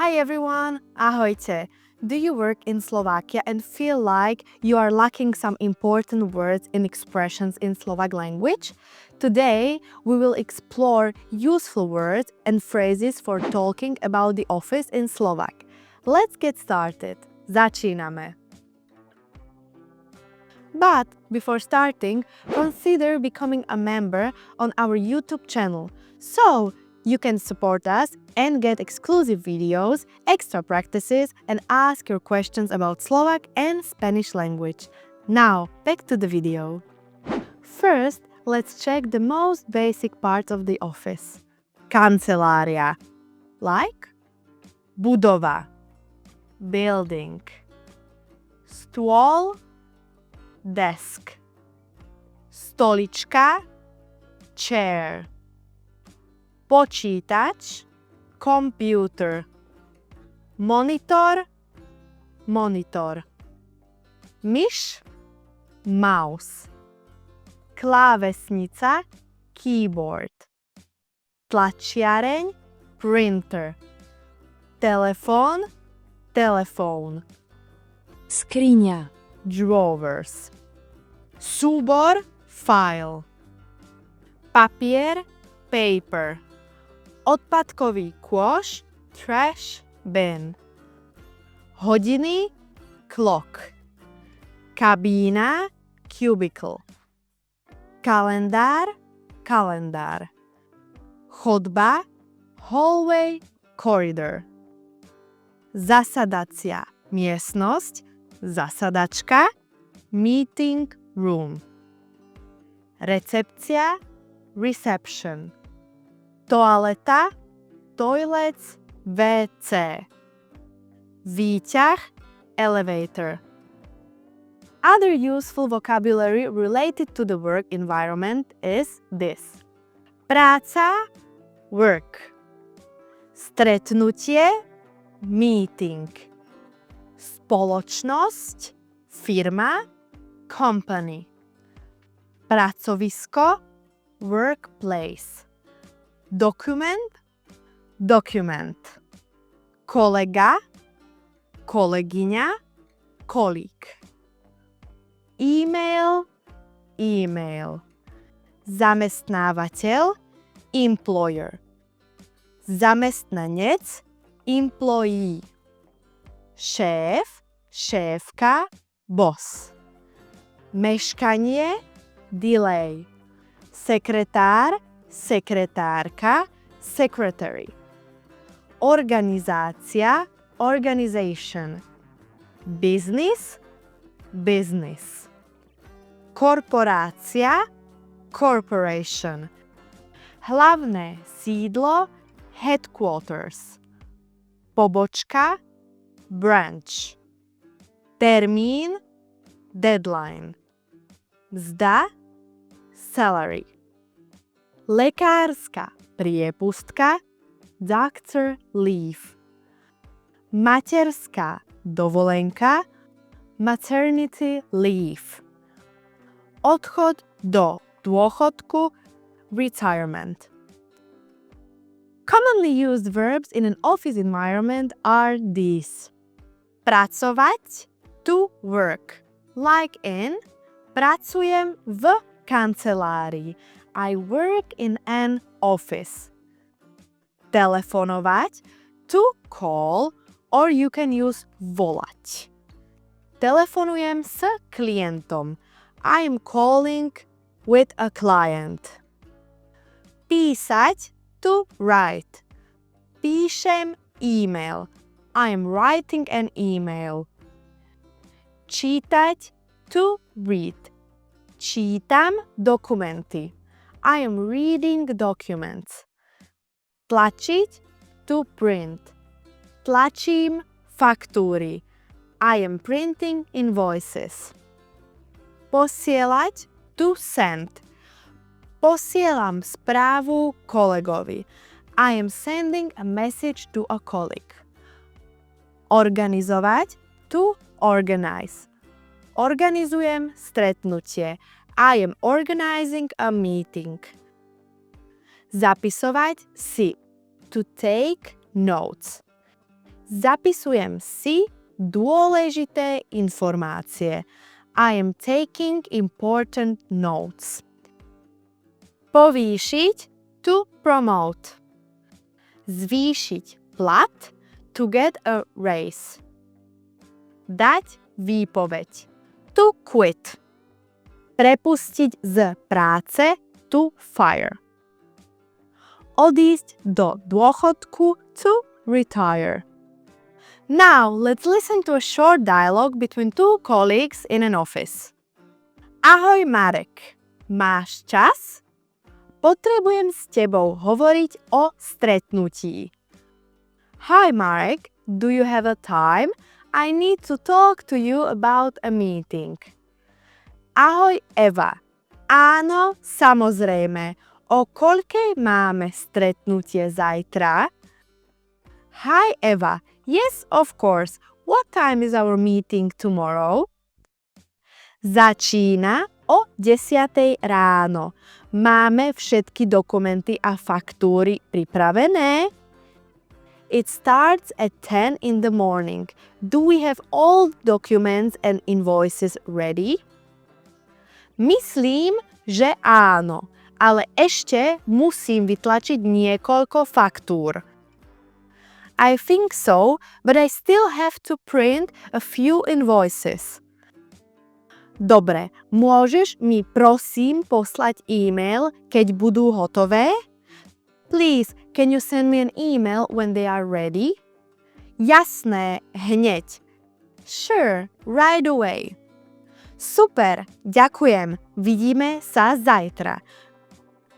Hi everyone, ahojte. Do you work in Slovakia and feel like you are lacking some important words and expressions in Slovak language? Today, we will explore useful words and phrases for talking about the office in Slovak. Let's get started. Začíname. But before starting, consider becoming a member on our YouTube channel so you can support us and get exclusive videos, extra practices, and ask your questions about Slovak and Spanish language. Now, back to the video. First, let's check the most basic parts of the office. Kancelária, like budova, building. Stôl, desk. Stolička, chair. Počítač, computer. Monitor, monitor. Myš, mouse. Klávesnica, keyboard. Tlačiareň, printer. Telefón, telefón. Skriňa, Drawers. Súbor, file. Papier, paper. Odpadkový kôš, trash bin. Hodiny, clock. Kabína, cubicle. Kalendár, kalendár. Chodba, hallway, corridor. Zasadacia miestnosť, zasadačka, meeting room. Recepcia, reception. Toaleta, toilets, WC. Výťah, elevator. Other useful vocabulary related to the work environment is this. Práca, work. Stretnutie, meeting. Spoločnosť, firma, company. Pracovisko, workplace. Dokument, document. Kolega, kolegyňa, colleague. E-mail, email. Zamestnávateľ, employer. Zamestnanec, employee. Šéf, šéfka, boss. Meškanie, delay. Sekretár, sekretárka, secretary. Organizácia, organization. Business, business. Korporácia, corporation. Hlavné sídlo, headquarters. Pobočka, branch. Termín, deadline. Mzda, salary. Lekárska priepustka, doctor leave. Materská dovolenka, maternity leave. Odchod do dôchodku, retirement. Commonly used verbs in an office environment are these. Pracovať, to work, like in pracujem v kancelárii. I work in an office. Telefonovať, to call, or you can use volať. Telefonujem s klientom. I am calling with a client. Písať, to write. Píšem e-mail. I am writing an email. Čítať, to read. Čítam dokumenty. I am reading documents. Tlačiť, to print. Tlačím faktúry. I am printing invoices. Posielať, to send. Posielam správu kolegovi. I am sending a message to a colleague. Organizovať, to organize. Organizujem stretnutie. I am organizing a meeting. Zapisovať si. To take notes. Zapisujem si dôležité informácie. I am taking important notes. Povýšiť, to promote. Zvýšiť plat, to get a raise. Dať výpoveď, to quit. Prepustiť z práce, to fire. Odísť do dôchodku, to retire. Now, let's listen to a short dialogue between two colleagues in an office. Ahoj Marek, máš čas? Potrebujem s tebou hovoriť o stretnutí. Hi Marek, do you have a time? I need to talk to you about a meeting. Ahoj Eva. Áno, samozrejme. O koľkej máme stretnutie zajtra? Hi Eva. Yes, of course. What time is our meeting tomorrow? Začína o 10:00 ráno. Máme všetky dokumenty a faktúry pripravené? It starts at 10 in the morning. Do we have all documents and invoices ready? Myslím, že áno, ale ešte musím vytlačiť niekoľko faktúr. I think so, but I still have to print a few invoices. Dobre, môžeš mi prosím poslať e-mail, keď budú hotové? Please, can you send me an email when they are ready? Jasné, hneď. Sure, right away. Super, ďakujem. Vidíme sa zajtra.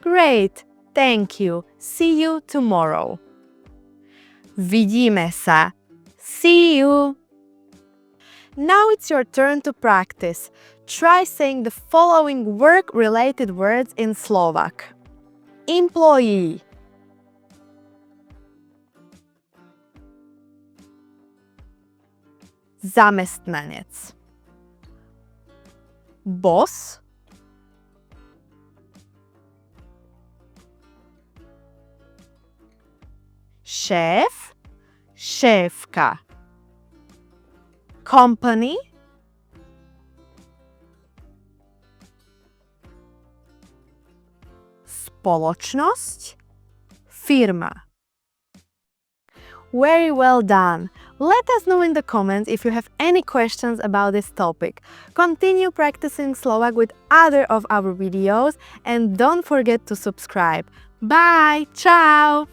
Great, thank you. See you tomorrow. Vidíme sa. See you. Now it's your turn to practice. Try saying the following work-related words in Slovak. Employee. Zamestnanec. Boss. Šéf, šéfka. Company. Spoločnosť, firma. Very well done. Let us know in the comments if you have any questions about this topic. Continue practicing Slovak with other of our videos and don't forget to subscribe. Bye! Ciao!